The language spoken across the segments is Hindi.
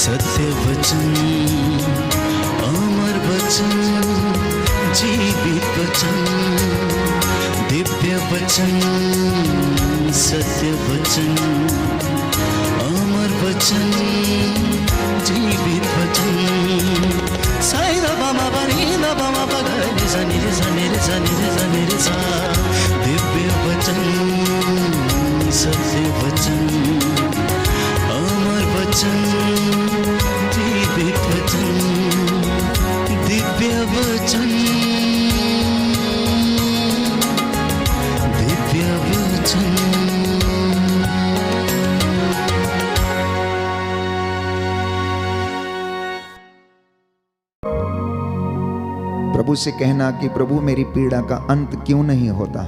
सत्य वचन, अमर वचन, जीवित वचन, दिव्य वचन, सत्य वचन, अमर वचन, जीवित वचन। साई दा बामा बनी दा बामा बगरे सा निरे सा निरे सा निरे सा निरे सा। दिव्य वचन, सत्य वचन, अमर वचन, जीवित वचन, दिव्य वचन, दिव्य वचन। प्रभु से कहना कि प्रभु मेरी पीड़ा का अंत क्यों नहीं होता।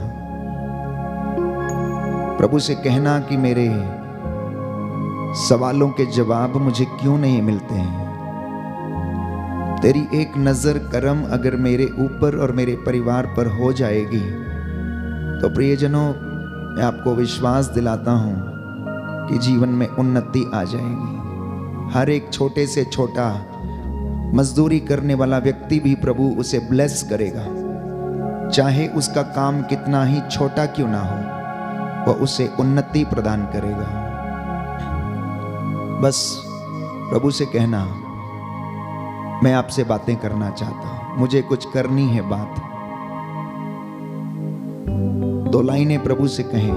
प्रभु से कहना कि मेरे सवालों के जवाब मुझे क्यों नहीं मिलते हैं। तेरी एक नजर करम अगर मेरे ऊपर और मेरे परिवार पर हो जाएगी तो प्रियजनों, मैं आपको विश्वास दिलाता हूं कि जीवन में उन्नति आ जाएगी। हर एक छोटे से छोटा मजदूरी करने वाला व्यक्ति भी प्रभु उसे ब्लेस करेगा, चाहे उसका काम कितना ही छोटा क्यों ना हो, वह उसे उन्नति प्रदान करेगा। बस प्रभु से कहना, मैं आपसे बातें करना चाहता हूं, मुझे कुछ करनी है बात। 2 लाइनें प्रभु से कहें।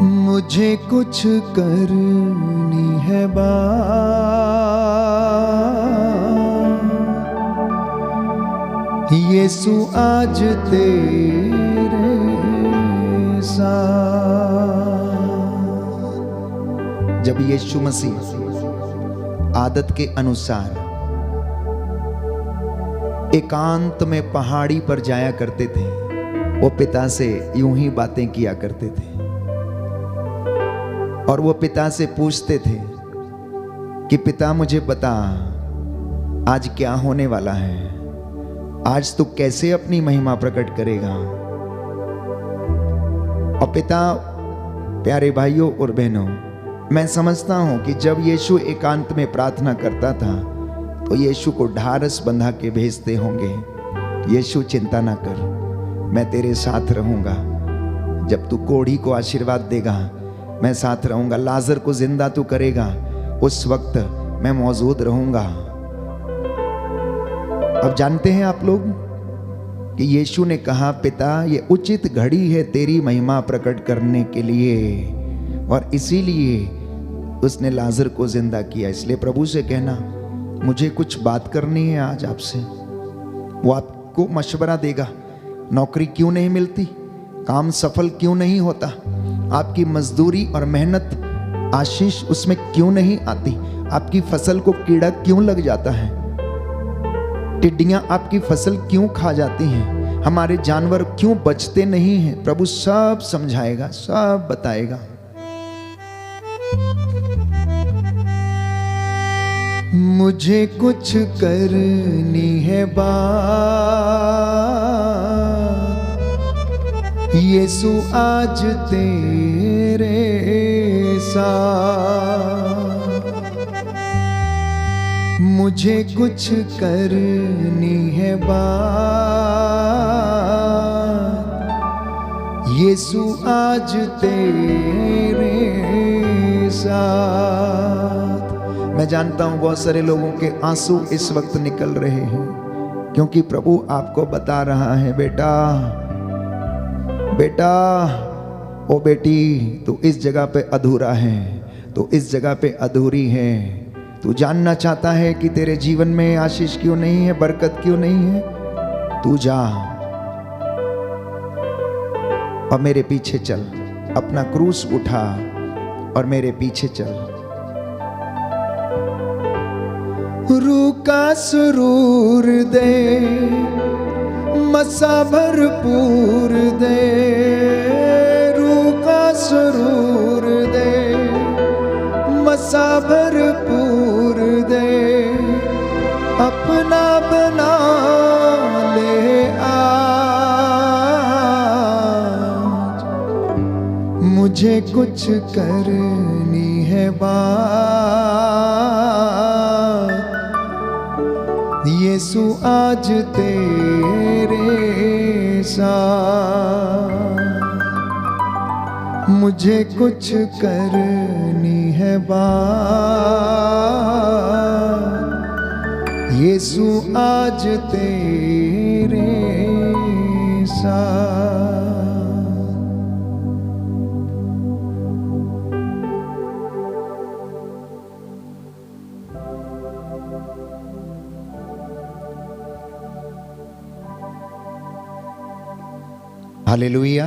मुझे कुछ करनी है बात, यीशु आज तेरे साथ। जब यीशु मसीह आदत के अनुसार एकांत में पहाड़ी पर जाया करते थे, वो पिता से यूं ही बातें किया करते थे और वो पिता से पूछते थे कि पिता मुझे बता आज क्या होने वाला है, आज तू कैसे अपनी महिमा प्रकट करेगा। और पिता, प्यारे भाइयों और बहनों, मैं समझता हूं कि जब यीशु एकांत में प्रार्थना करता था तो यीशु को ढारस बंधा के भेजते होंगे, यीशु चिंता ना कर, मैं तेरे साथ रहूंगा। जब तू कोढ़ी को आशीर्वाद देगा मैं साथ रहूंगा, लाजर को जिंदा तू करेगा, उस वक्त मैं मौजूद रहूंगा। अब जानते हैं आप लोग कि यीशु ने कहा, पिता ये उचित घड़ी है तेरी महिमा प्रकट करने के लिए, और इसीलिए उसने लाजर को जिंदा किया। इसलिए प्रभु से कहना, मुझे कुछ बात करनी है आज आपसे। वो आपको मशवरा देगा, नौकरी क्यों नहीं मिलती, काम सफल क्यों नहीं होता, आपकी मजदूरी और मेहनत आशीष उसमें क्यों नहीं आती, आपकी फसल को कीड़ा क्यों लग जाता है, टिड्डियां आपकी फसल क्यों खा जाती हैं, हमारे जानवर क्यों बचते नहीं हैं। प्रभु सब समझाएगा, सब बताएगा। मुझे कुछ करनी है बात, यीशु आज तेरे साथ। मुझे कुछ करनी है बात, यीशु आज तेरे साथ। मैं जानता हूं बहुत सारे लोगों के आंसू इस वक्त निकल रहे हैं, क्योंकि प्रभु आपको बता रहा है, बेटा बेटा, ओ बेटी, तू इस जगह पे अधूरा है, तू इस जगह पे अधूरी है। तू जानना चाहता है कि तेरे जीवन में आशीष क्यों नहीं है, बरकत क्यों नहीं है, तू जा और मेरे पीछे चल, अपना क्रूस उठा और मेरे पीछे चल। रूह का सुरूर दे, मसा भरपूर दे, रूह का सुरूर दे, मसा भरपूर दे, अपना बना ले आज, मुझे मुझे कुछ करनी है बात, यीशु आज तेरे साथ। मुझे कुछ करनी है बात, यीशु आज तेरे साथ। Hallelujah,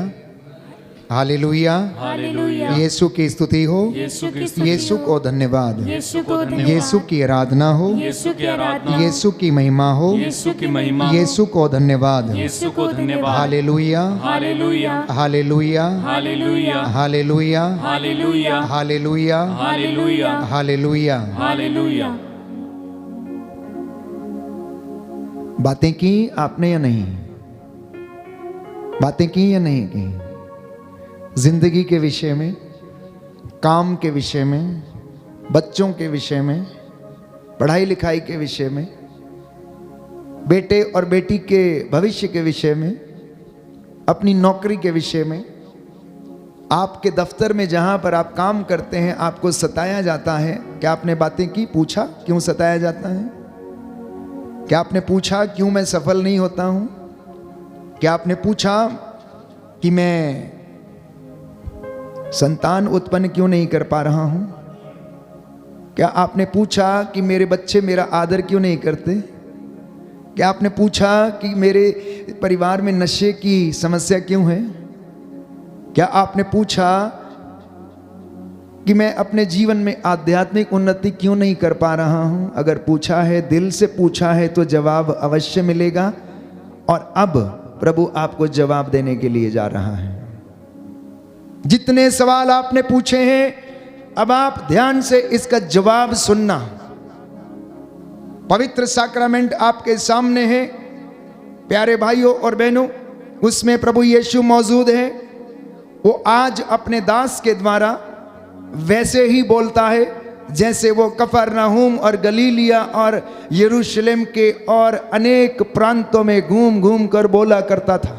hallelujah, hallelujah. यीशु की स्तुति हो, यीशु की स्तुति यीशु हो। को धन्यवाद, यीशु को धन्यवाद। यीशु की आराधना हो, यीशु की आराधना। यीशु की महिमा हो, यीशु की महिमा। यीशु को धन्यवाद। यीशु को धन्यवाद। Hallelujah, hallelujah. Hallelujah, hallelujah. Hallelujah, hallelujah. Hallelujah, hallelujah. Hallelujah. Hallelujah. बातें की आपने या नहीं? बातें की या नहीं की? जिंदगी के विषय में, काम के विषय में, बच्चों के विषय में, पढ़ाई लिखाई के विषय में, बेटे और बेटी के भविष्य के विषय में, अपनी नौकरी के विषय में, आपके दफ्तर में जहां पर आप काम करते हैं आपको सताया जाता है। क्या आपने बातें की? पूछा क्यों सताया जाता है? क्या आपने पूछा क्यों मैं सफल नहीं होता हूं? क्या आपने पूछा कि मैं संतान उत्पन्न क्यों नहीं कर पा रहा हूं? क्या आपने पूछा कि मेरे बच्चे मेरा आदर क्यों नहीं करते? क्या आपने पूछा कि मेरे परिवार में नशे की समस्या क्यों है? क्या आपने पूछा कि मैं अपने जीवन में आध्यात्मिक उन्नति क्यों नहीं कर पा रहा हूं? अगर पूछा है, दिल से पूछा है, तो जवाब अवश्य मिलेगा। और अब प्रभु आपको जवाब देने के लिए जा रहा है। जितने सवाल आपने पूछे हैं, अब आप ध्यान से इसका जवाब सुनना। पवित्र साक्रामेंट आपके सामने है प्यारे भाइयों और बहनों, उसमें प्रभु यीशु मौजूद है। वो आज अपने दास के द्वारा वैसे ही बोलता है जैसे वो कफरनहूम और गलीलिया और यरूशलेम के और अनेक प्रांतों में घूम घूम कर बोला करता था,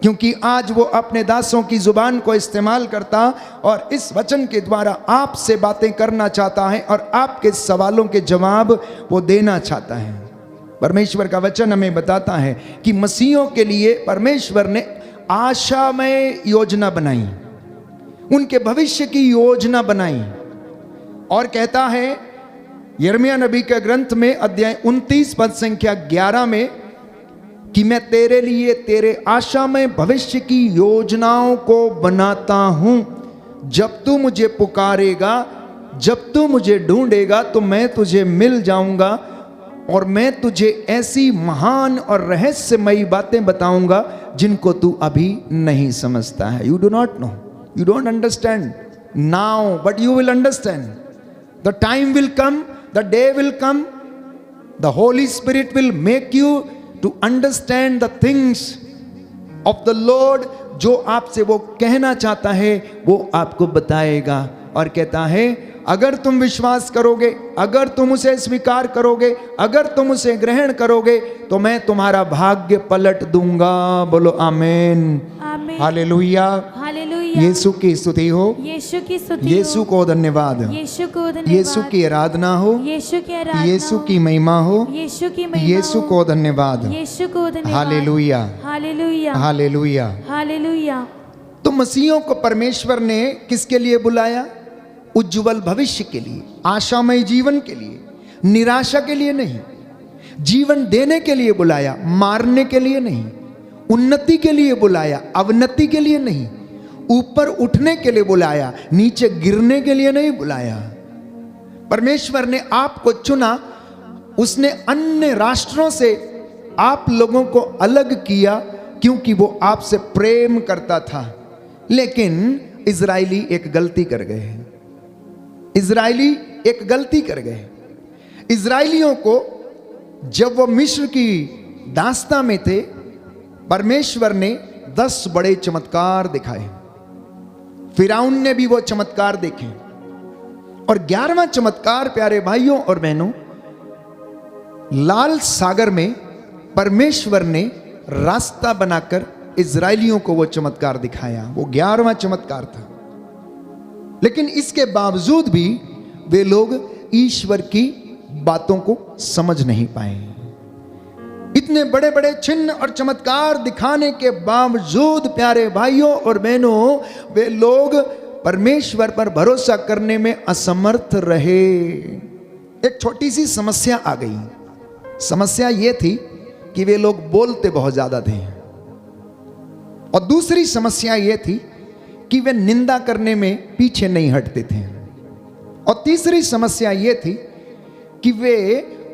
क्योंकि आज वो अपने दासों की जुबान को इस्तेमाल करता और इस वचन के द्वारा आपसे बातें करना चाहता है और आपके सवालों के जवाब वो देना चाहता है। परमेश्वर का वचन हमें बताता है कि मसीहों के लिए परमेश्वर ने आशामय योजना बनाई, उनके भविष्य की योजना बनाई। और कहता है यिर्मयाह नबी के ग्रंथ में अध्याय 29 पद संख्या 11 में कि मैं तेरे लिए तेरे आशामय भविष्य की योजनाओं को बनाता हूं। जब तू मुझे पुकारेगा, जब तू मुझे ढूंढेगा, तो मैं तुझे मिल जाऊंगा और मैं तुझे ऐसी महान और रहस्यमयी बातें बताऊंगा जिनको तू अभी नहीं समझता है। You do not know, you don't understand now, but you will understand. The time will come, the day will come, the Holy Spirit will make you to understand the things of the Lord. जो आपसे वो कहना चाहता है वो आपको बताएगा। और कहता है अगर तुम विश्वास करोगे, अगर तुम उसे स्वीकार करोगे, अगर तुम उसे ग्रहण करोगे, तो मैं तुम्हारा भाग्य पलट दूंगा। बोलो आमीन, आमीन। Hallelujah, hallelujah. यीशु की स्तुति हो, यीशु की स्तुति हो। यीशु को धन्यवाद, यीशु को धन्यवाद। यीशु की आराधना हो, यीशु की आराधना। यीशु की महिमा हो, यीशु की महिमा। यीशु को धन्यवाद। यीशु को धन्यवाद। Hallelujah, hallelujah. हालेलुया। हालेलुया। तो मसीहों को परमेश्वर ने किसके लिए बुलाया? उज्जवल भविष्य के लिए, आशामय जीवन के लिए, निराशा के लिए नहीं। जीवन देने के लिए बुलाया, मारने के लिए नहीं। उन्नति के लिए बुलाया, अवनति के लिए नहीं। ऊपर उठने के लिए बुलाया, नीचे गिरने के लिए नहीं बुलाया। परमेश्वर ने आपको चुना, उसने अन्य राष्ट्रों से आप लोगों को अलग किया क्योंकि वो आपसे प्रेम करता था। लेकिन इजराइली एक गलती कर गए। इजराइली एक गलती कर गए। इजराइलियों को जब वो मिस्र की दास्ता में थे, परमेश्वर ने 10 बड़े चमत्कार दिखाए। फिरौन ने भी वो चमत्कार देखे। और 11वां चमत्कार प्यारे भाइयों और बहनों, लाल सागर में परमेश्वर ने रास्ता बनाकर इजरायलियों को वो चमत्कार दिखाया। वो 11वां चमत्कार था। लेकिन इसके बावजूद भी वे लोग ईश्वर की बातों को समझ नहीं पाए। इतने बड़े बड़े चिन्ह और चमत्कार दिखाने के बावजूद प्यारे भाइयों और बहनों, वे लोग परमेश्वर पर भरोसा करने में असमर्थ रहे। एक छोटी सी समस्या आ गई। समस्या यह थी कि वे लोग बोलते बहुत ज्यादा थे, और दूसरी समस्या यह थी कि वे निंदा करने में पीछे नहीं हटते थे, और तीसरी समस्या यह थी कि वे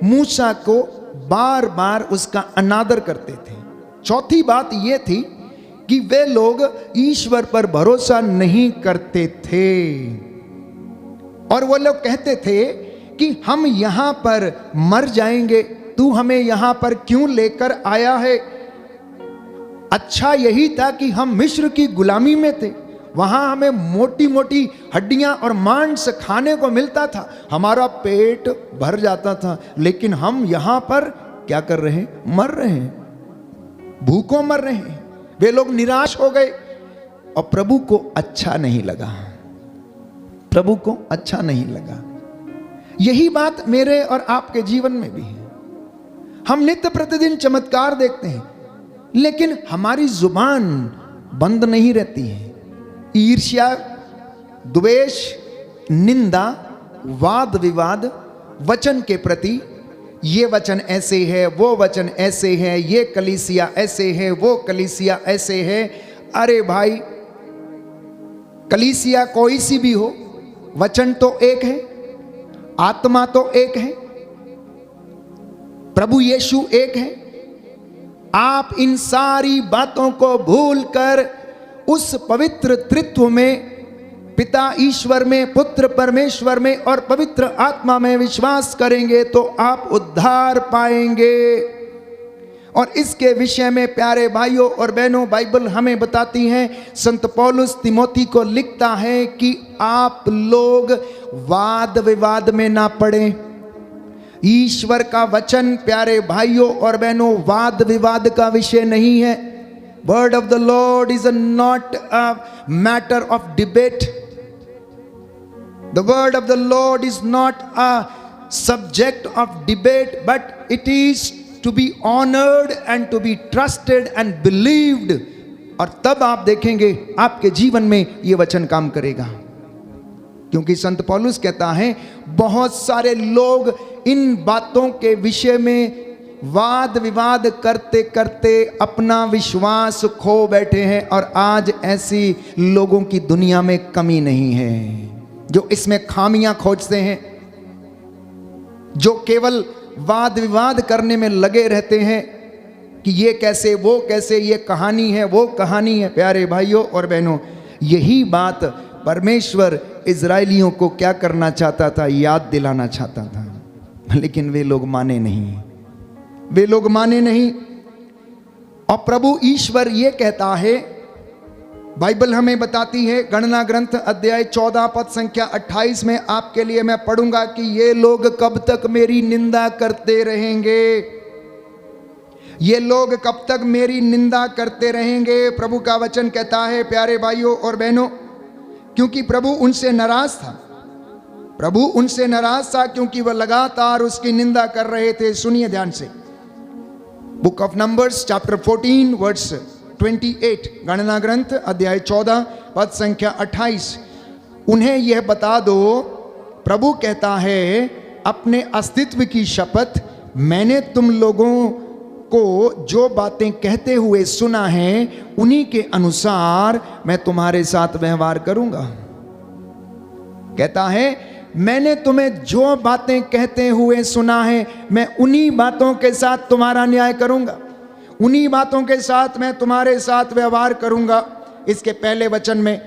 मूसा को बार बार उसका अनादर करते थे। चौथी बात यह थी कि वे लोग ईश्वर पर भरोसा नहीं करते थे, और वो लोग कहते थे कि हम यहां पर मर जाएंगे, तू हमें यहां पर क्यों लेकर आया है? अच्छा यही था कि हम मिस्र की गुलामी में थे, वहां हमें मोटी मोटी हड्डियां और मांस खाने को मिलता था, हमारा पेट भर जाता था। लेकिन हम यहां पर क्या कर रहे हैं? मर रहे हैं, भूखों मर रहे हैं। वे लोग निराश हो गए, और प्रभु को अच्छा नहीं लगा। प्रभु को अच्छा नहीं लगा। यही बात मेरे और आपके जीवन में भी है। हम नित्य प्रतिदिन चमत्कार देखते हैं, लेकिन हमारी जुबान बंद नहीं रहती है। ईर्ष्या, द्वेष, निंदा, वाद विवाद, वचन के प्रति, ये वचन ऐसे है, वो वचन ऐसे है, ये कलीसिया ऐसे है, वो कलीसिया ऐसे है। अरे भाई, कलीसिया कोई सी भी हो, वचन तो एक है, आत्मा तो एक है, प्रभु यीशु एक है। आप इन सारी बातों को भूलकर उस पवित्र त्रित्व में, पिता ईश्वर में, पुत्र परमेश्वर में और पवित्र आत्मा में विश्वास करेंगे तो आप उद्धार पाएंगे। और इसके विषय में प्यारे भाइयों और बहनों, बाइबल हमें बताती है, संत पौलुस तिमोथी को लिखता है कि आप लोग वाद विवाद में ना पड़े। ईश्वर का वचन प्यारे भाइयों और बहनों वाद विवाद का विषय नहीं है। Word of the Lord is not a matter of debate. The word of the Lord is not a subject of debate, but it is to be honored and to be trusted and believed. और तब आप देखेंगे आपके जीवन में ये वचन काम करेगा। क्योंकि संत पौलुस कहता है, बहुत सारे लोग इन बातों के विषय में वाद विवाद करते करते अपना विश्वास खो बैठे हैं। और आज ऐसी लोगों की दुनिया में कमी नहीं है, जो इसमें खामियां खोजते हैं, जो केवल वाद विवाद करने में लगे रहते हैं कि ये कैसे, वो कैसे, ये कहानी है, वो कहानी है। प्यारे भाइयों और बहनों, यही बात परमेश्वर इजरायलियों को क्या करना चाहता था? याद दिलाना चाहता था। लेकिन वे लोग माने नहीं, वे लोग माने नहीं। और प्रभु ईश्वर ये कहता है, बाइबल हमें बताती है, गणना ग्रंथ अध्याय 14 पद संख्या 28 में आपके लिए मैं पढ़ूंगा कि ये लोग कब तक मेरी निंदा करते रहेंगे? ये लोग कब तक मेरी निंदा करते रहेंगे? प्रभु का वचन कहता है प्यारे भाइयों और बहनों, क्योंकि प्रभु उनसे नाराज था। प्रभु उनसे नाराज था क्योंकि वह लगातार उसकी निंदा कर रहे थे। सुनिए ध्यान से, book of Numbers chapter 14 verse 28, गणना ग्रंथ अध्याय 14 पद संख्या 28। उन्हें यह बता दो, प्रभु कहता है, अपने अस्तित्व की शपथ, मैंने तुम लोगों को जो बातें कहते हुए सुना है उन्हीं के अनुसार मैं तुम्हारे साथ व्यवहार करूंगा। कहता है, मैंने तुम्हें जो बातें कहते हुए सुना है मैं उन्हीं बातों के साथ तुम्हारा न्याय करूंगा, उन्हीं बातों के साथ मैं तुम्हारे साथ व्यवहार करूंगा। इसके पहले वचन में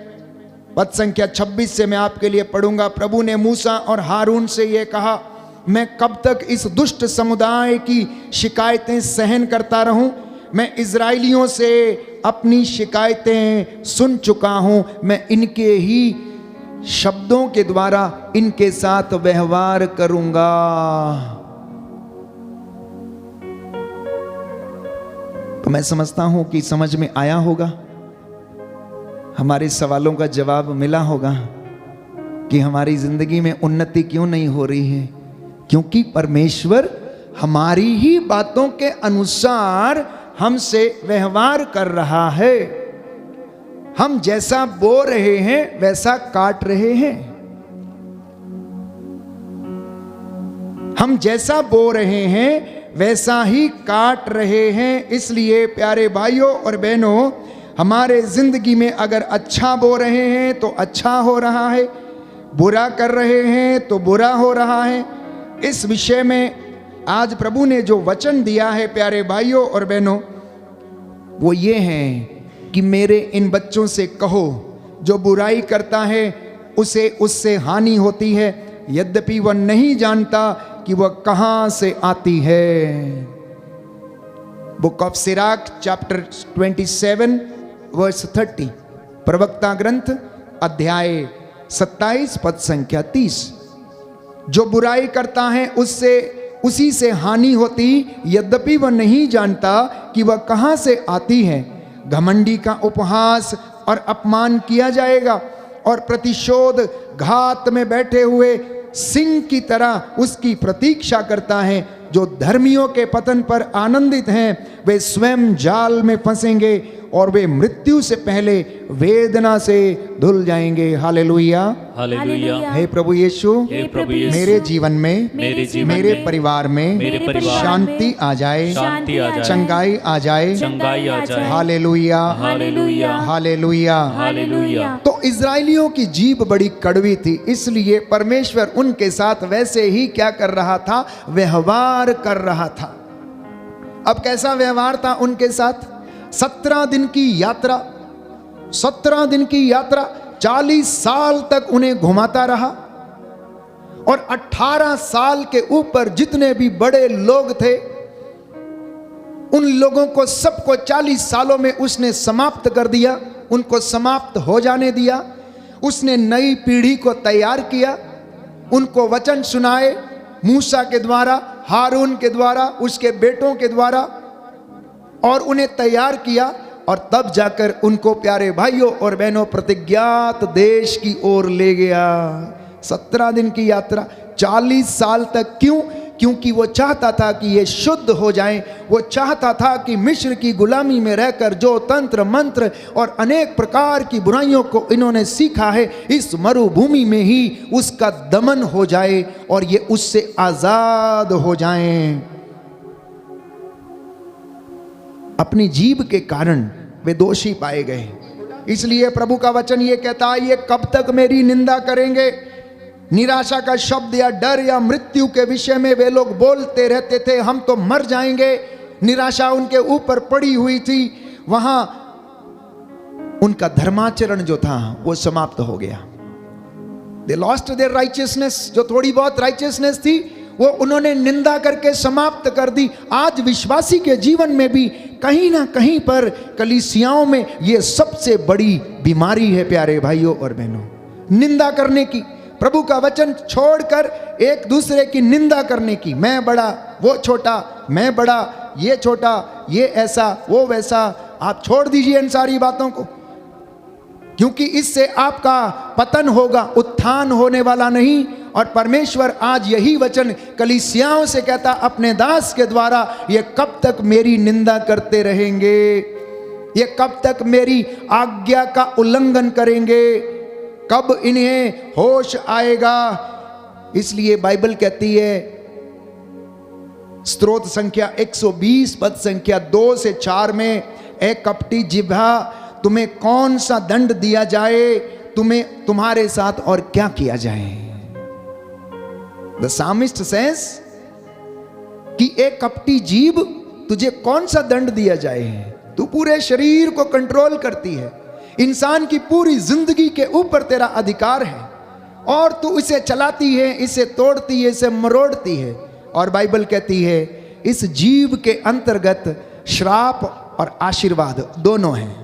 पद संख्या 26 से मैं आपके लिए पढ़ूंगा। प्रभु ने मूसा और हारून से यह कहा, मैं कब तक इस दुष्ट समुदाय की शिकायतें सहन करता रहूं? मैं इजराइलियों से अपनी शिकायतें सुन चुका हूं, मैं इनके ही शब्दों के द्वारा इनके साथ व्यवहार करूंगा। तो मैं समझता हूं कि समझ में आया होगा, हमारे सवालों का जवाब मिला होगा कि हमारी जिंदगी में उन्नति क्यों नहीं हो रही है। क्योंकि परमेश्वर हमारी ही बातों के अनुसार हमसे व्यवहार कर रहा है। हम जैसा बो रहे हैं वैसा काट रहे हैं। हम जैसा बो रहे हैं वैसा ही काट रहे हैं। इसलिए प्यारे भाइयों और बहनों, हमारे जिंदगी में अगर अच्छा बो रहे हैं तो अच्छा हो रहा है, बुरा कर रहे हैं तो बुरा हो रहा है। इस विषय में आज प्रभु ने जो वचन दिया है प्यारे भाइयों और बहनों, वो ये है कि मेरे इन बच्चों से कहो, जो बुराई करता है उसे उससे हानि होती है, यद्यपि वह नहीं जानता कि वह कहां से आती है। Book of Sirach chapter 27 verse 30, प्रवक्ता ग्रंथ अध्याय 27 पद संख्या 30। जो बुराई करता है उसी से हानि होती, यद्यपि वह नहीं जानता कि वह कहां से आती है। घमंडी का उपहास और अपमान किया जाएगा और प्रतिशोध घात में बैठे हुए सिंह की तरह उसकी प्रतीक्षा करता है। जो धर्मियों के पतन पर आनंदित हैं वे स्वयं जाल में फंसेंगे और वे मृत्यु से पहले वेदना से धुल जाएंगे। Hallelujah, hallelujah. हे प्रभु यीशु, हे प्रभु यीशु, मेरे जीवन में, मेरे परिवार में शांति आ जाए, शांति आ जाए, चंगाई आ जाए, चंगाई आ जाए। Hallelujah, hallelujah, hallelujah, hallelujah. तो इजराइलियों की जीभ बड़ी कड़वी थी, इसलिए परमेश्वर उनके साथ वैसे ही क्या कर रहा था, व्यवहार कर रहा था। अब कैसा व्यवहार था उनके साथ? 17 दिन की यात्रा, 17 दिन की यात्रा, 40 साल तक उन्हें घुमाता रहा और 18 साल के ऊपर जितने भी बड़े लोग थे उन लोगों को सबको 40 सालों में उसने समाप्त कर दिया, उनको समाप्त हो जाने दिया। उसने नई पीढ़ी को तैयार किया, उनको वचन सुनाए मूसा के द्वारा, हारून के द्वारा, उसके बेटों के द्वारा, और उन्हें तैयार किया और तब जाकर उनको प्यारे भाइयों और बहनों प्रतिज्ञात देश की ओर ले गया। 17 दिन की यात्रा, 40 साल तक। क्यों? क्योंकि वो चाहता था कि ये शुद्ध हो जाएं। वो चाहता था कि मिस्र की गुलामी में रहकर जो तंत्र मंत्र और अनेक प्रकार की बुराइयों को इन्होंने सीखा है, इस मरुभूमि में ही उसका दमन हो जाए और ये उससे आजाद हो जाएं। अपनी जीभ के कारण वे दोषी पाए गए। इसलिए प्रभु का वचन ये कहता है, ये कब तक मेरी निंदा करेंगे? निराशा का शब्द या डर या मृत्यु के विषय में वे लोग बोलते रहते थे, हम तो मर जाएंगे। निराशा उनके ऊपर पड़ी हुई थी। वहां उनका धर्माचरण जो था वो समाप्त हो गया। दे लॉस्ट देयर राइचियसनेस, जो थोड़ी बहुत राइचियसनेस थी वो उन्होंने निंदा करके समाप्त कर दी। आज विश्वासी के जीवन में भी कहीं ना कहीं पर कलीसियाओं में ये सबसे बड़ी बीमारी है प्यारे भाइयों और बहनों, निंदा करने की, प्रभु का वचन छोड़कर एक दूसरे की निंदा करने की। मैं बड़ा, वो छोटा, मैं बड़ा, ये छोटा, ये ऐसा, वो वैसा। आप छोड़ दीजिए इन सारी बातों को, क्योंकि इससे आपका पतन होगा, उत्थान होने वाला नहीं। और परमेश्वर आज यही वचन कलीसियाओं से कहता अपने दास के द्वारा, ये कब तक मेरी निंदा करते रहेंगे? ये कब तक मेरी आज्ञा का उल्लंघन करेंगे? कब इन्हें होश आएगा? इसलिए बाइबल कहती है, स्तोत्र संख्या 120 पद संख्या 2 से 4 में, ए कपटी जिह्वा, तुम्हें कौन सा दंड दिया जाए? तुम्हें तुम्हारे साथ और क्या किया जाए? द सामिस्ट सेंस कि एक कपटी जीभ, तुझे कौन सा दंड दिया जाए? तू पूरे शरीर को कंट्रोल करती है, इंसान की पूरी जिंदगी के ऊपर तेरा अधिकार है और तू इसे चलाती है, इसे तोड़ती है, इसे मरोड़ती है। और बाइबल कहती है इस जीभ के अंतर्गत श्राप और आशीर्वाद दोनों हैं।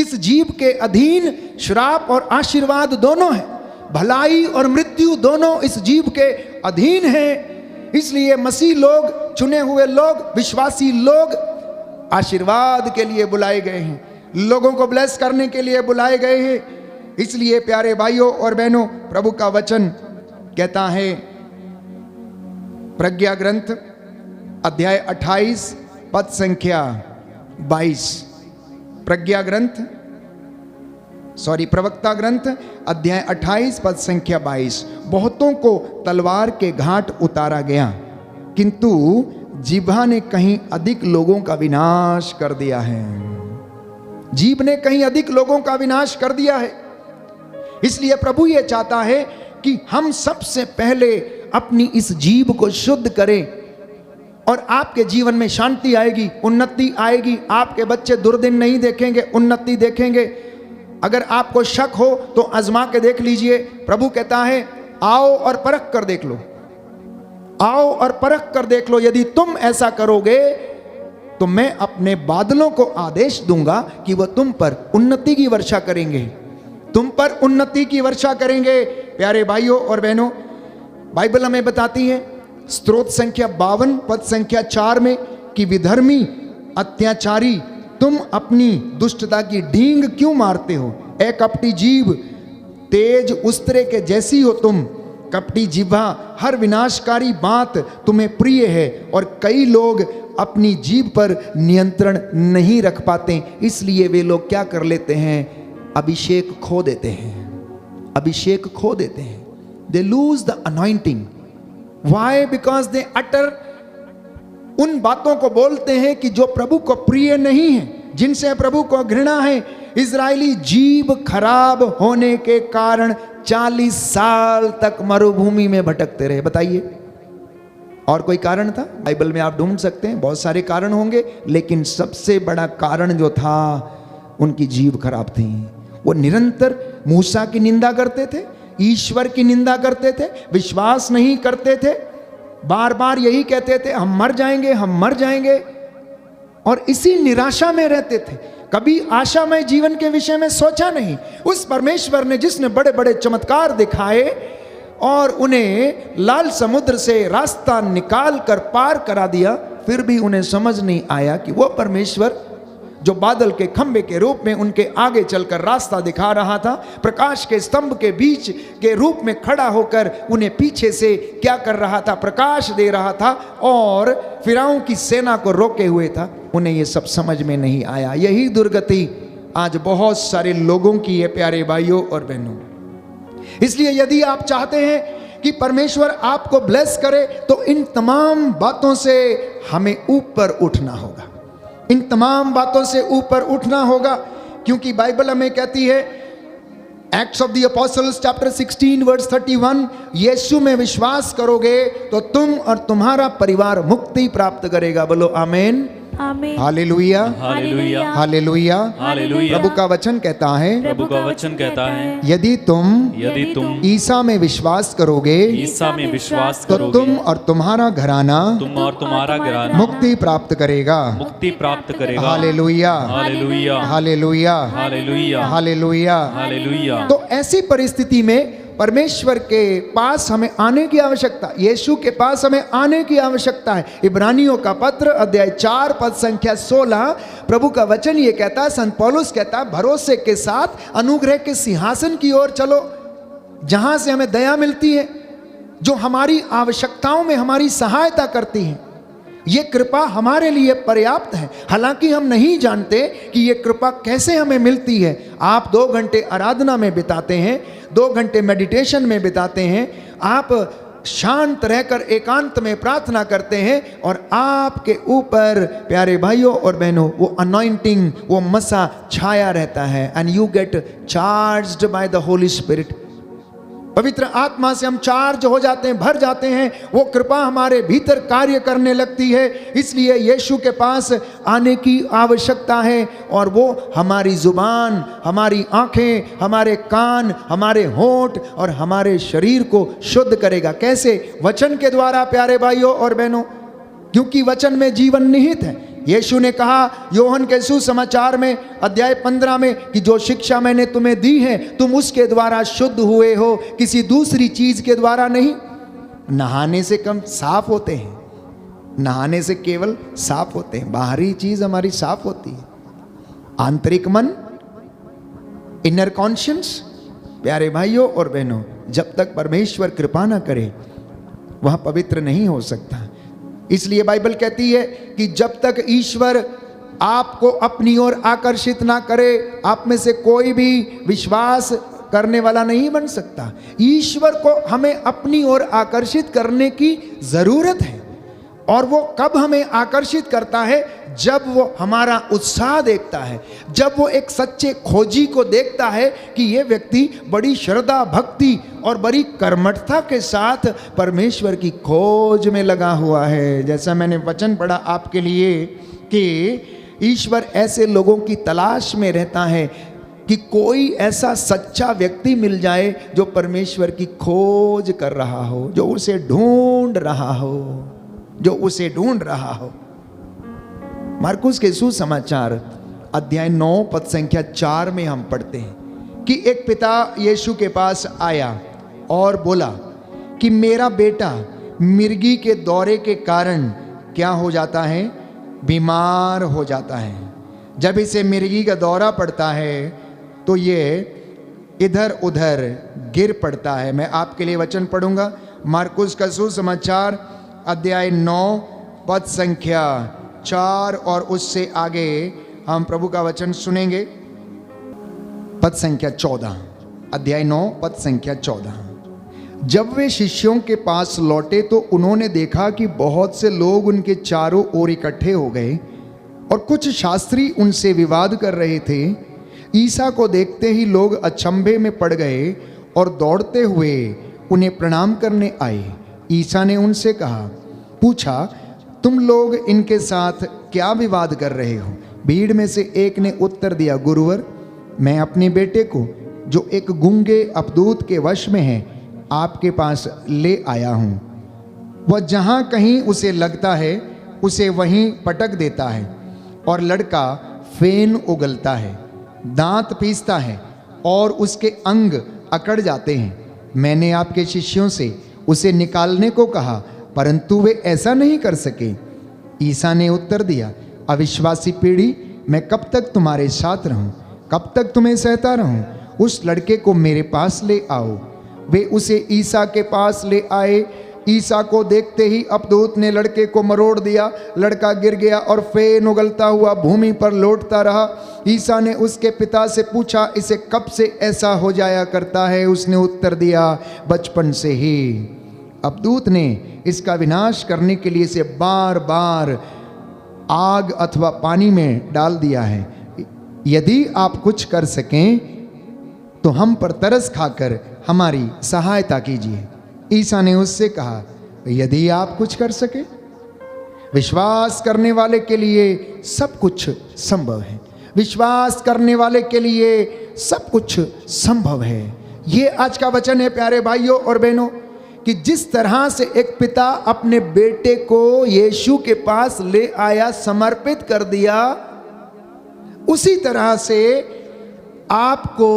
इस जीव के अधीन श्राप और आशीर्वाद दोनों हैं, भलाई और मृत्यु दोनों इस जीव के अधीन हैं। इसलिए मसीह लोग, चुने हुए लोग, विश्वासी लोग आशीर्वाद के लिए बुलाए गए हैं, लोगों को ब्लेस करने के लिए बुलाए गए हैं। इसलिए प्यारे भाइयों और बहनों, प्रभु का वचन कहता है प्रज्ञा ग्रंथ अध्याय 28 पद संख्या 22, प्रवक्ता ग्रंथ अध्याय 28 पद संख्या 22। बहुतों को तलवार के घाट उतारा गया, किंतु जीभा ने कहीं अधिक लोगों का विनाश कर दिया है। जीभ ने कहीं अधिक लोगों का विनाश कर दिया है। इसलिए प्रभु ये चाहता है कि हम सबसे पहले अपनी इस जीभ को शुद्ध करें और आपके जीवन में शांति आएगी, उन्नति आएगी। आपके बच्चे दुर्दिन नहीं देखेंगे, उन्नति देखेंगे। अगर आपको शक हो तो आजमा के देख लीजिए। प्रभु कहता है आओ और परख कर देख लो, आओ और परख कर देख लो। यदि तुम ऐसा करोगे तो मैं अपने बादलों को आदेश दूंगा कि वह तुम पर उन्नति की वर्षा करेंगे, तुम पर उन्नति की वर्षा करेंगे। प्यारे भाइयों और बहनों, बाइबल हमें बताती है स्तोत्र संख्या 52 पद संख्या 4 में कि विधर्मी अत्याचारी, तुम अपनी दुष्टता की ढींग क्यों मारते हो? ए कपटी जीभ, तेज उस्तरे के जैसी हो तुम। कपटी जिह्वा, हर विनाशकारी बात तुम्हें प्रिय है। और कई लोग अपनी जीभ पर नियंत्रण नहीं रख पाते, इसलिए वे लोग क्या कर लेते हैं? अभिषेक खो देते हैं, अभिषेक खो देते हैं। They lose the anointing. Why? Because they utter, उन बातों को बोलते हैं कि जो प्रभु को प्रिय नहीं है, जिनसे प्रभु को घृणा है। इजरायली जीभ खराब होने के कारण 40 साल तक मरुभूमि में भटकते रहे। बताइए और कोई कारण था? बाइबल में आप ढूंढ सकते हैं, बहुत सारे कारण होंगे, लेकिन सबसे बड़ा कारण जो था उनकी जीभ खराब थी। वो निरंतर मूसा की निंदा करते थे, ईश्वर की निंदा करते थे, विश्वास नहीं करते थे, बार बार यही कहते थे हम मर जाएंगे, हम मर जाएंगे, और इसी निराशा में रहते थे। कभी आशामय जीवन के विषय में सोचा नहीं। उस परमेश्वर ने जिसने बड़े बड़े चमत्कार दिखाए और उन्हें लाल समुद्र से रास्ता निकाल कर पार करा दिया, फिर भी उन्हें समझ नहीं आया कि वो परमेश्वर जो बादल के खंबे के रूप में उनके आगे चलकर रास्ता दिखा रहा था, प्रकाश के स्तंभ के बीच के रूप में खड़ा होकर उन्हें पीछे से क्या कर रहा था? प्रकाश दे रहा था और फिरौन की सेना को रोके हुए था। उन्हें ये सब समझ में नहीं आया। यही दुर्गति आज बहुत सारे लोगों की है, प्यारे भाइयों और बहनों। इसलिए यदि आप चाहते हैं कि परमेश्वर आपको ब्लेस करे तो इन तमाम बातों से हमें ऊपर उठना होगा, इन तमाम बातों से ऊपर उठना होगा। क्योंकि बाइबल हमें कहती है Acts of the Apostles chapter 16 verse 31, यीशु में विश्वास करोगे तो तुम और तुम्हारा परिवार मुक्ति प्राप्त करेगा। बोलो आमीन, आमीन, हालेलुया, हालेलुया, हालेलुया, हालेलुया। प्रभु का वचन कहता है, प्रभु का वचन कहता है यदि तुम ईसा में विश्वास करोगे ईसा में विश्वास तो करोगे तुम और तुम्हारा घराना तुम और तुम्हारा घराना मुक्ति प्राप्त करेगा। मुक्ति प्राप्त करेगा। Hallelujah, hallelujah, hallelujah, hallelujah, hallelujah. Hallelujah. तो ऐसी परिस्थिति में परमेश्वर के पास हमें आने की आवश्यकता, यीशु के पास हमें आने की आवश्यकता है। इब्रानियों का पत्र अध्याय 4 पद संख्या 16, प्रभु का वचन ये कहता है, संत पौलुस कहता है, भरोसे के साथ अनुग्रह के सिंहासन की ओर चलो, जहां से हमें दया मिलती है, जो हमारी आवश्यकताओं में हमारी सहायता करती है। ये कृपा हमारे लिए पर्याप्त है। हालांकि हम नहीं जानते कि ये कृपा कैसे हमें मिलती है। आप 2 घंटे आराधना में बिताते हैं, 2 घंटे मेडिटेशन में बिताते हैं, आप शांत रहकर एकांत में प्रार्थना करते हैं और आपके ऊपर प्यारे भाइयों और बहनों वो अनॉइंटिंग, वो मसा छाया रहता है। And you get charged by the Holy spirit. पवित्र आत्मा से हम चार्ज हो जाते हैं, भर जाते हैं, वो कृपा हमारे भीतर कार्य करने लगती है। इसलिए यीशु के पास आने की आवश्यकता है और वो हमारी जुबान, हमारी आंखें, हमारे कान, हमारे होंठ और हमारे शरीर को शुद्ध करेगा। कैसे? वचन के द्वारा, प्यारे भाइयों और बहनों, क्योंकि वचन में जीवन निहित है। यीशु ने कहा योहन के सुसमाचार में अध्याय 15 में कि जो शिक्षा मैंने तुम्हें दी है तुम उसके द्वारा शुद्ध हुए हो, किसी दूसरी चीज के द्वारा नहीं। नहाने से कम साफ होते हैं, नहाने से केवल साफ होते हैं, बाहरी चीज हमारी साफ होती है, आंतरिक मन, इनर कॉन्शियंस। प्यारे भाइयों और बहनों, जब तक परमेश्वर कृपा ना करे वह पवित्र नहीं हो सकता। इसलिए बाइबल कहती है कि जब तक ईश्वर आपको अपनी ओर आकर्षित ना करे, आप में से कोई भी विश्वास करने वाला नहीं बन सकता। ईश्वर को हमें अपनी ओर आकर्षित करने की जरूरत है। और वो कब हमें आकर्षित करता है? जब वो हमारा उत्साह देखता है, जब वो एक सच्चे खोजी को देखता है कि ये व्यक्ति बड़ी श्रद्धा, भक्ति और बड़ी कर्मठता के साथ परमेश्वर की खोज में लगा हुआ है। जैसा मैंने वचन पढ़ा आपके लिए कि ईश्वर ऐसे लोगों की तलाश में रहता है कि कोई ऐसा सच्चा व्यक्ति मिल जाए जो परमेश्वर की खोज कर रहा हो, जो उसे ढूंढ रहा हो, जो उसे ढूंढ रहा हो। मार्कुस के सुसमाचार अध्याय 9 पद संख्या 4 में हम पढ़ते हैं कि एक पिता यीशु के पास आया और बोला कि मेरा बेटा मिर्गी के दौरे के कारण क्या हो जाता है? बीमार हो जाता है। जब इसे मिर्गी का दौरा पड़ता है तो ये इधर उधर गिर पड़ता है। मैं आपके लिए वचन पढ़ूंगा, मार्कुस का सुसमाचार अध्याय 9 पद संख्या 4 और उससे आगे हम प्रभु का वचन सुनेंगे। पद संख्या 14, अध्याय 9 पद संख्या 14। जब वे शिष्यों के पास लौटे तो उन्होंने देखा कि बहुत से लोग उनके चारों ओर इकट्ठे हो गए और कुछ शास्त्री उनसे विवाद कर रहे थे। ईसा को देखते ही लोग अचंभे में पड़ गए और दौड़ते हुए उन्हें प्रणाम करने आए। ईसा ने उनसे पूछा तुम लोग इनके साथ क्या विवाद कर रहे हो? भीड़ में से एक ने उत्तर दिया, गुरुवर, मैं अपने बेटे को जो एक गूंगे अपदूत के वश में है आपके पास ले आया हूँ। वह जहाँ कहीं उसे लगता है उसे वहीं पटक देता है और लड़का फेन उगलता है, दांत पीसता है और उसके अंग अकड़ जाते हैं। मैंने आपके शिष्यों से उसे निकालने को कहा परंतु वे ऐसा नहीं कर सके। ईसा ने उत्तर दिया, अविश्वासी पीढ़ी, मैं कब तक तुम्हारे साथ रहूं? कब तक तुम्हें सहता रहूं? उस लड़के को मेरे पास ले आओ। वे उसे ईसा के पास ले आए। ईसा को देखते ही अपदूत ने लड़के को मरोड़ दिया। लड़का गिर गया और फेन उगलता हुआ भूमि पर लौटता रहा। ईसा ने उसके पिता से पूछा, इसे कब से ऐसा हो जाया करता है? उसने उत्तर दिया, बचपन से ही। अपदूत ने इसका विनाश करने के लिए इसे बार बार आग अथवा पानी में डाल दिया है। यदि आप कुछ कर सकें तो हम पर तरस खाकर हमारी सहायता कीजिए। ईसा ने उससे कहा, यदि आप कुछ कर सके, विश्वास करने वाले के लिए सब कुछ संभव है। विश्वास करने वाले के लिए सब कुछ संभव है। ये आज का वचन है प्यारे भाइयों और बहनों कि जिस तरह से एक पिता अपने बेटे को यीशु के पास ले आया, समर्पित कर दिया, उसी तरह से आपको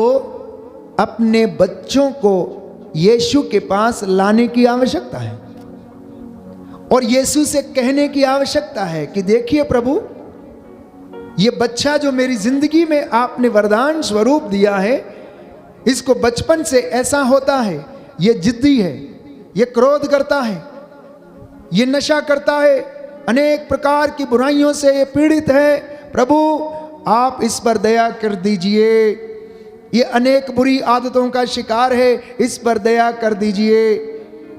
अपने बच्चों को यीशु के पास लाने की आवश्यकता है और यीशु से कहने की आवश्यकता है कि देखिए प्रभु, ये बच्चा जो मेरी जिंदगी में आपने वरदान स्वरूप दिया है, इसको बचपन से ऐसा होता है, ये जिद्दी है, ये क्रोध करता है, ये नशा करता है, अनेक प्रकार की बुराइयों से ये पीड़ित है। प्रभु आप इस पर दया कर दीजिए। ये अनेक बुरी आदतों का शिकार है, इस पर दया कर दीजिए।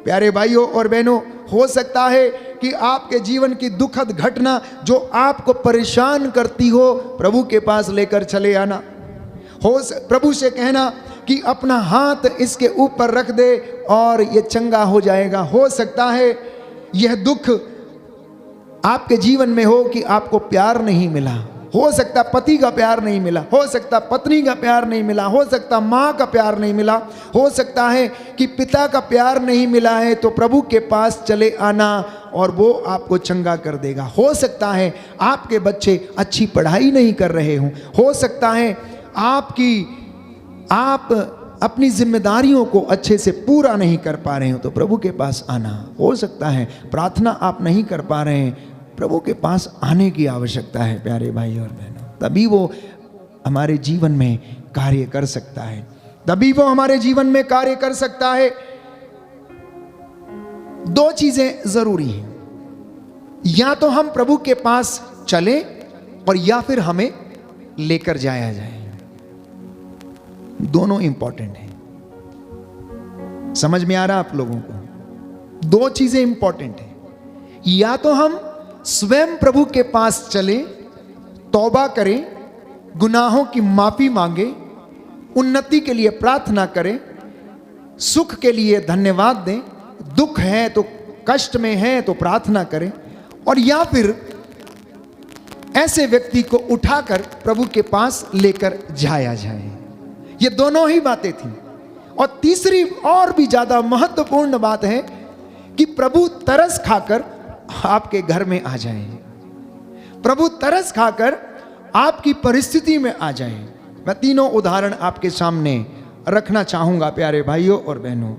प्यारे भाइयों और बहनों, हो सकता है कि आपके जीवन की दुखद घटना जो आपको परेशान करती हो, प्रभु के पास लेकर चले आना। प्रभु से कहना कि अपना हाथ इसके ऊपर रख दे और ये चंगा हो जाएगा। हो सकता है यह दुख आपके जीवन में हो कि आपको प्यार नहीं मिला, हो सकता पति का प्यार नहीं मिला, हो सकता पत्नी का प्यार नहीं मिला, हो सकता माँ का प्यार नहीं मिला, हो सकता है कि पिता का प्यार नहीं मिला है, तो प्रभु के पास चले आना और वो आपको चंगा कर देगा। हो सकता है आपके बच्चे अच्छी पढ़ाई नहीं कर रहे हों, हो सकता है आप अपनी जिम्मेदारियों को अच्छे से पूरा नहीं कर पा रहे हो, तो प्रभु के पास आना। हो सकता है प्रार्थना आप नहीं कर पा रहे हैं, प्रभु के पास आने की आवश्यकता है प्यारे भाई और बहनों। तभी वो हमारे जीवन में कार्य कर सकता है, तभी वो हमारे जीवन में कार्य कर सकता है। दो चीजें जरूरी हैं, या तो हम प्रभु के पास चले और या फिर हमें लेकर जाया जाए। दोनों इंपॉर्टेंट हैं। समझ में आ रहा आप लोगों को? दो चीजें इंपॉर्टेंट हैं, या तो हम स्वयं प्रभु के पास चले, तौबा करें, गुनाहों की माफी मांगे, उन्नति के लिए प्रार्थना करें, सुख के लिए धन्यवाद दें, दुख है तो कष्ट में है तो प्रार्थना करें, और या फिर ऐसे व्यक्ति को उठाकर प्रभु के पास लेकर जाया जाए। ये दोनों ही बातें थी। और तीसरी और भी ज्यादा महत्वपूर्ण बात है कि प्रभु तरस खाकर आपके घर में आ जाए, प्रभु तरस खाकर आपकी परिस्थिति में आ जाए। मैं तीनों उदाहरण आपके सामने रखना चाहूंगा प्यारे भाइयों और बहनों,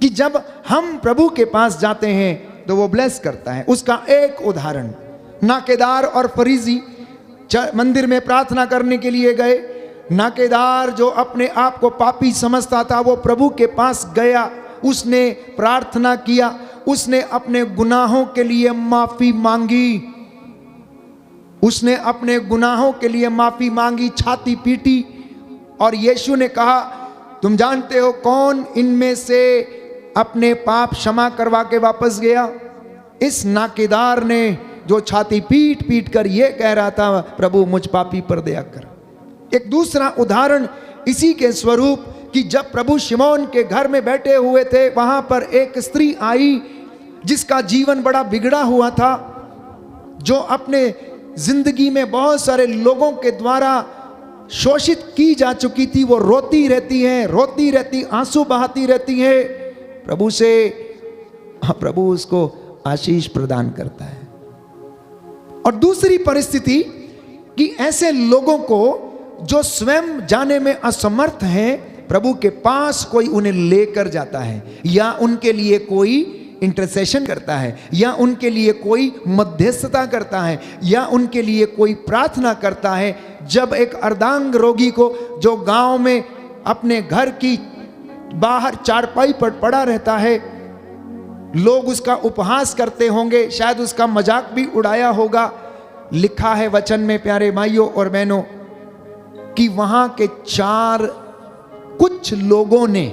कि जब हम प्रभु के पास जाते हैं तो वो ब्लेस करता है। उसका एक उदाहरण, नाकेदार और फरीसी मंदिर में प्रार्थना करने के लिए गए। नाकेदार जो अपने आप को पापी समझता था, वो प्रभु के पास गया, उसने प्रार्थना किया, उसने अपने गुनाहों के लिए माफी मांगी, उसने अपने गुनाहों के लिए माफी मांगी, छाती पीटी। और यीशु ने कहा, तुम जानते हो कौन इनमें से अपने पाप क्षमा करवा के वापस गया? इस नाकेदार ने, जो छाती पीट पीट कर ये कह रहा था, प्रभु मुझ पापी पर दया कर। एक दूसरा उदाहरण इसी के स्वरूप, कि जब प्रभु शिमोन के घर में बैठे हुए थे, वहां पर एक स्त्री आई जिसका जीवन बड़ा बिगड़ा हुआ था, जो अपने जिंदगी में बहुत सारे लोगों के द्वारा शोषित की जा चुकी थी। वो रोती रहती, आंसू बहाती रहती है प्रभु से। प्रभु उसको आशीष प्रदान करता है। और दूसरी परिस्थिति कि ऐसे लोगों को जो स्वयं जाने में असमर्थ हैं, प्रभु के पास कोई उन्हें लेकर जाता है, या उनके लिए कोई इंटरसेशन करता है, या उनके लिए कोई मध्यस्थता करता है, या उनके लिए कोई प्रार्थना करता है। जब एक अर्धांग रोगी को, जो गांव में अपने घर की बाहर चारपाई पर पड़ा रहता है, लोग उसका उपहास करते होंगे, शायद उसका मजाक भी उड़ाया होगा। लिखा है वचन में प्यारे भाइयों और बहनों कि वहां के कुछ लोगों ने,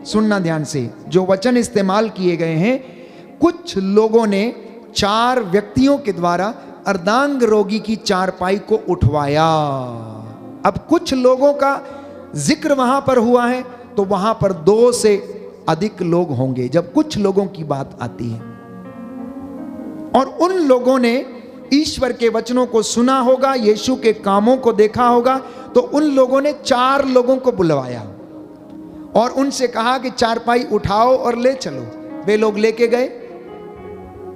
सुनना ध्यान से, जो वचन इस्तेमाल किए गए हैं, कुछ लोगों ने 4 व्यक्तियों के द्वारा अर्धांग रोगी की चारपाई को उठवाया। अब कुछ लोगों का जिक्र वहां पर हुआ है, तो वहां पर 2 से अधिक लोग होंगे जब कुछ लोगों की बात आती है। और उन लोगों ने ईश्वर के वचनों को सुना होगा, यीशु के कामों को देखा होगा, तो उन लोगों ने 4 लोगों को बुलवाया और उनसे कहा कि चारपाई उठाओ और ले चलो। वे लोग लेके गए,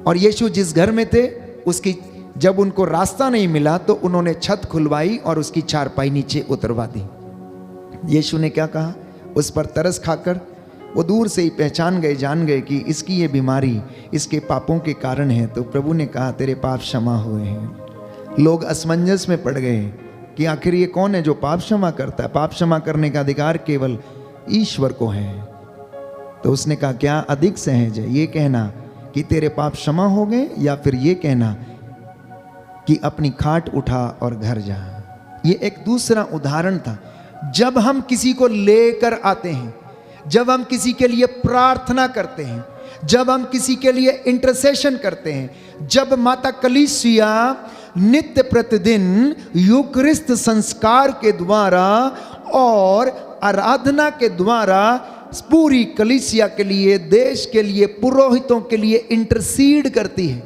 और यीशु जिस घर में थे, उसकी जब उनको रास्ता नहीं मिला तो उन्होंने छत खुलवाई और उसकी चारपाई नीचे उतरवा दी। यीशु ने क्या कहा? उस पर तरस खाकर वो दूर से ही पहचान गए, जान गए कि इसकी ये बीमारी इसके पापों के कारण है। तो प्रभु ने कहा, तेरे पाप क्षमा हुए हैं। लोग असमंजस में पड़ गए कि आखिर ये कौन है जो पाप क्षमा करता है? पाप क्षमा करने का अधिकार केवल ईश्वर को है। तो उसने कहा, क्या अधिक सहज है ये कहना कि तेरे पाप क्षमा हो गए, या फिर ये कहना कि अपनी खाट उठा और घर जा? ये एक दूसरा उदाहरण था। जब हम किसी को लेकर आते हैं, जब हम किसी के लिए प्रार्थना करते हैं, जब हम किसी के लिए इंटरसेशन करते हैं, जब माता कलीसिया नित्य प्रतिदिन यूकरिस्त संस्कार के द्वारा और आराधना के द्वारा पूरी कलीसिया के लिए, देश के लिए, पुरोहितों के लिए इंटरसीड करती है,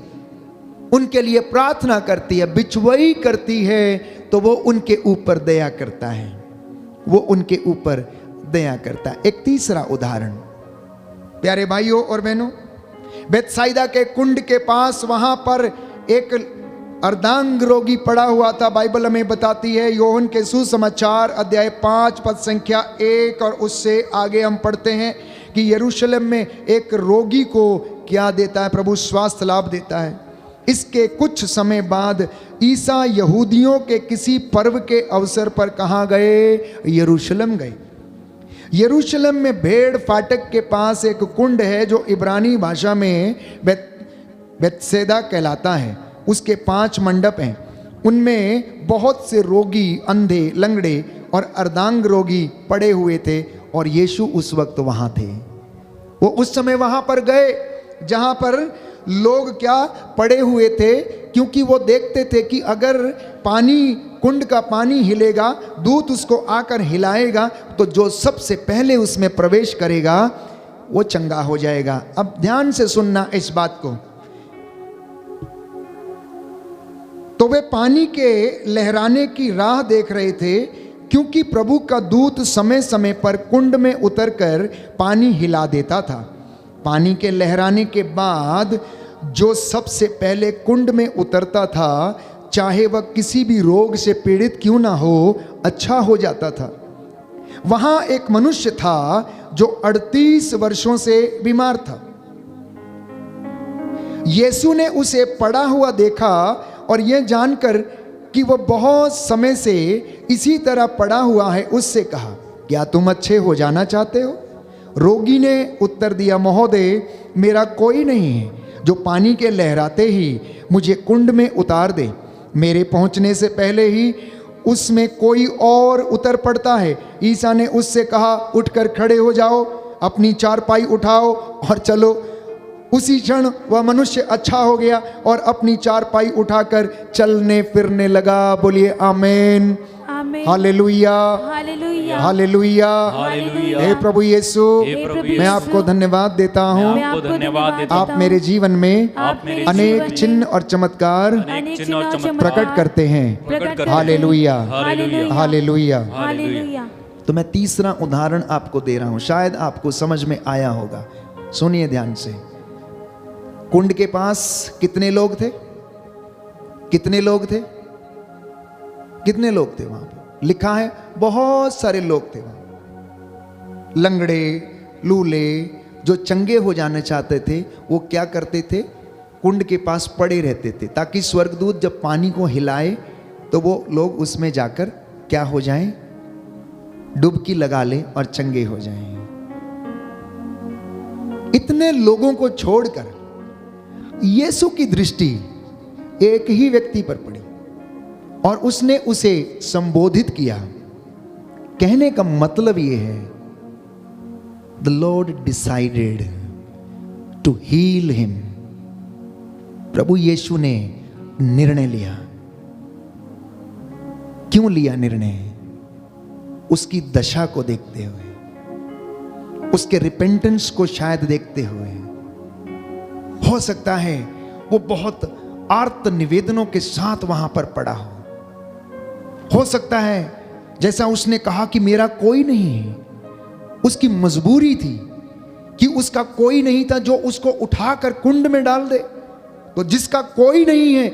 उनके लिए प्रार्थना करती है, बिचवई करती है, तो वो उनके ऊपर दया करता है, वो उनके ऊपर दया करता है। एक तीसरा उदाहरण, प्यारे भाइयों और बहनों, बेतसाइदा के कुंड के पास वहां पर एक अर्धांग रोगी पड़ा हुआ था। बाइबल हमें बताती है, योहन के सुसमाचार अध्याय 5 पद संख्या 1 और उससे आगे हम पढ़ते हैं कि यरूशलेम में एक रोगी को क्या देता है, प्रभु स्वास्थ्य लाभ देता है। इसके कुछ समय बाद ईसा यहूदियों के किसी पर्व के अवसर पर कहाँ गए? यरूशलेम गए। यरूशलेम में भेड़ फाटक के पास एक कुंड है जो इब्रानी भाषा में बेतसैदा कहलाता है। उसके 5 मंडप हैं, उनमें बहुत से रोगी, अंधे, लंगड़े और अर्धांग रोगी पड़े हुए थे और यीशु उस वक्त वहां थे। वो उस समय वहां पर गए जहां पर लोग क्या पड़े हुए थे, क्योंकि वो देखते थे कि अगर पानी, कुंड का पानी हिलेगा, दूत उसको आकर हिलाएगा, तो जो सबसे पहले उसमें प्रवेश करेगा वो चंगा हो जाएगा। अब ध्यान से सुनना इस बात को। तो वे पानी के लहराने की राह देख रहे थे, क्योंकि प्रभु का दूत समय समय पर कुंड में उतरकर पानी हिला देता था। पानी के लहराने के बाद जो सबसे पहले कुंड में उतरता था, चाहे वह किसी भी रोग से पीड़ित क्यों ना हो, अच्छा हो जाता था। वहां एक मनुष्य था जो 38 वर्षों से बीमार था। यीशु ने उसे पड़ा हुआ देखा और यह जानकर कि वह बहुत समय से इसी तरह पड़ा हुआ है, उससे कहा, क्या तुम अच्छे हो जाना चाहते हो? रोगी ने उत्तर दिया, महोदय, मेरा कोई नहीं है जो पानी के लहराते ही मुझे कुंड में उतार दे। मेरे पहुंचने से पहले ही उसमें कोई और उतर पड़ता है। ईसा ने उससे कहा, उठकर खड़े हो जाओ, अपनी चारपाई उठाओ और चलो। उसी क्षण वह मनुष्य अच्छा हो गया और अपनी चारपाई उठाकर चलने फिरने लगा। बोलिए आमीन, हालेलुया, हालेलुया, हालेलुया। हालेलुया। हे प्रभु यीशु, हे प्रभु मैं आपको धन्यवाद देता हूँ। मैं आपको धन्यवाद देता आप मेरे जीवन में आप मेरे अनेक चिन्ह और चमत्कार अनेक चिन्ह और चमत्कार प्रकट करते हैं। प्रकट करते हैं। Hallelujah, hallelujah, hallelujah. हालेलुया। तो मैं तीसरा उदाहरण आपको दे रहा हूं, शायद आपको समझ में आया होगा। सुनिए ध्यान से। कुंड के पास कितने लोग थे? कितने लोग थे? कितने लोग थे वहां पर? लिखा है बहुत सारे लोग थे वहां। लंगड़े, लूले, जो चंगे हो जाना चाहते थे, वो क्या करते थे? कुंड के पास पड़े रहते थे, ताकि स्वर्गदूत जब पानी को हिलाए तो वो लोग उसमें जाकर क्या हो जाएं? डुबकी लगा ले और चंगे हो जाएं। इतने लोगों को छोड़कर यीशु की दृष्टि एक ही व्यक्ति पर पड़ी और उसने उसे संबोधित किया। कहने का मतलब यह है, the Lord decided to heal him. प्रभु यीशु ने निर्णय लिया। क्यों लिया निर्णय? उसकी दशा को देखते हुए, उसके रिपेंटेंस को शायद देखते हुए। हो सकता है वो बहुत आर्त निवेदनों के साथ वहां पर पड़ा हो सकता है जैसा उसने कहा कि मेरा कोई नहीं है, उसकी मजबूरी थी कि उसका कोई नहीं था जो उसको उठाकर कुंड में डाल दे। तो जिसका कोई नहीं है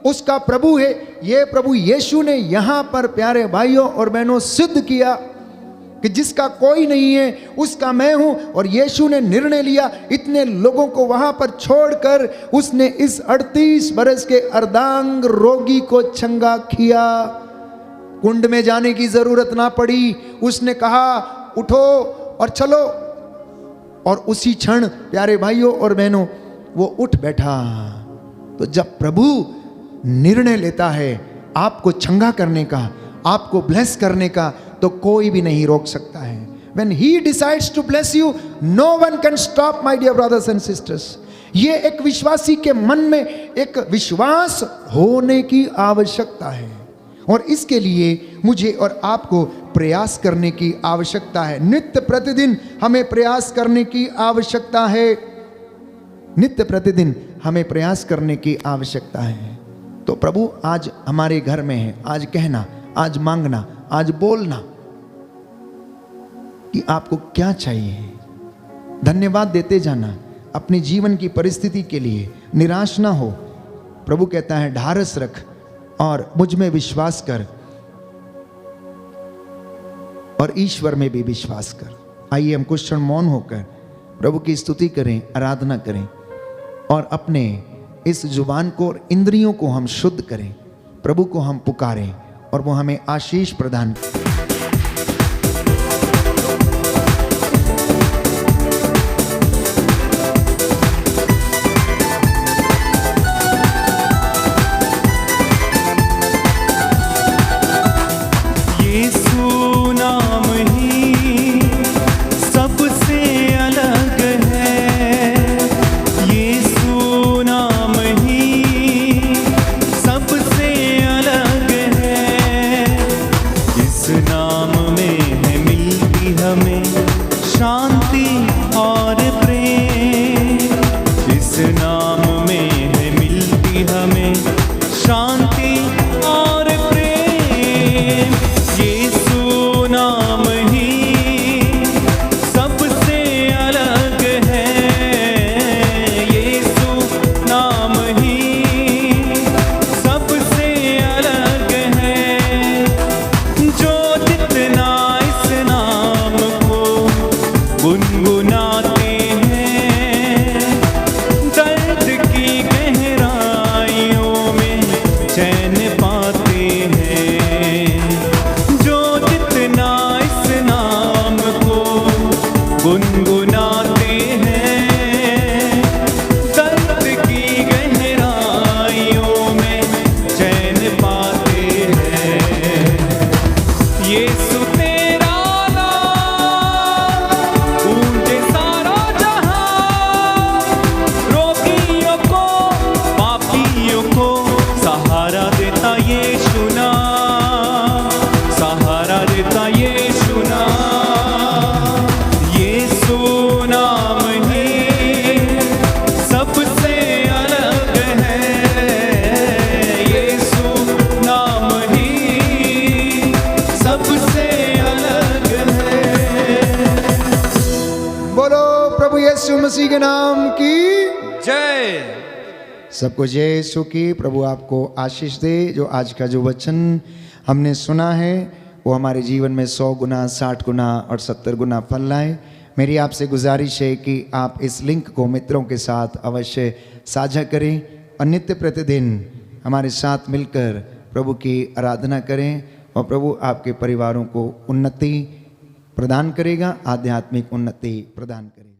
उसका प्रभु है। ये प्रभु यीशु ने यहां पर प्यारे भाइयों और बहनों सिद्ध किया कि जिसका कोई नहीं है उसका मैं हूं। और यीशु ने निर्णय लिया, इतने लोगों को वहां पर छोड़कर उसने इस 38 बरस के अर्धांग रोगी को चंगा किया। कुंड में जाने की जरूरत ना पड़ी। उसने कहा, उठो और चलो। और उसी क्षण प्यारे भाइयों और बहनों वो उठ बैठा। तो जब प्रभु निर्णय लेता है आपको चंगा करने का, आपको ब्लेस करने का, तो कोई भी नहीं रोक सकता है। When he decides to bless you, no one can stop, my dear brothers and sisters. ये एक विश्वासी के मन में एक विश्वास होने की आवश्यकता है और इसके लिए मुझे और आपको प्रयास करने की आवश्यकता है। नित्य प्रतिदिन हमें प्रयास करने की आवश्यकता है। नित्य प्रतिदिन हमें प्रयास करने की आवश्यकता है। तो प्रभु आज हमारे घर में है, आज कहना, आज मांगना, आज बोलना कि आपको क्या चाहिए। धन्यवाद देते जाना अपने जीवन की परिस्थिति के लिए, निराश ना हो। प्रभु कहता है ढारस रख और मुझ में विश्वास कर और ईश्वर में भी विश्वास कर। आइए हम कुछ क्षण मौन होकर प्रभु की स्तुति करें, आराधना करें और अपने इस जुबान को और इंद्रियों को हम शुद्ध करें, प्रभु को हम पुकारें और वो हमें आशीष प्रदान करें। शांति और प्रेम, इस नाम में है मिलती हमें शांति और प्रेम। यीशु नाम ही सबसे अलग है, यीशु नाम ही सबसे अलग है। जो जितना इस नाम को गुनगुनाते हैं, दर्द की गहराइयों में चैन पाते हैं। जो जितना इस नाम को गुनगुनाते हैं, दर्द की गहराइयों में चैन पाते हैं। यीशु यीशु मसीह के नाम की जय। सबको जय यीशु की। प्रभु आपको आशीष दे। जो आज का जो वचन हमने सुना है वो हमारे जीवन में 100 गुना, 60 गुना और 70 गुना फल लाए। मेरी आपसे गुजारिश है कि आप इस लिंक को मित्रों के साथ अवश्य साझा करें और नित्य प्रतिदिन हमारे साथ मिलकर प्रभु की आराधना करें और प्रभु आपके परिवारों को उन्नति प्रदान करेगा, आध्यात्मिक उन्नति प्रदान करेगा।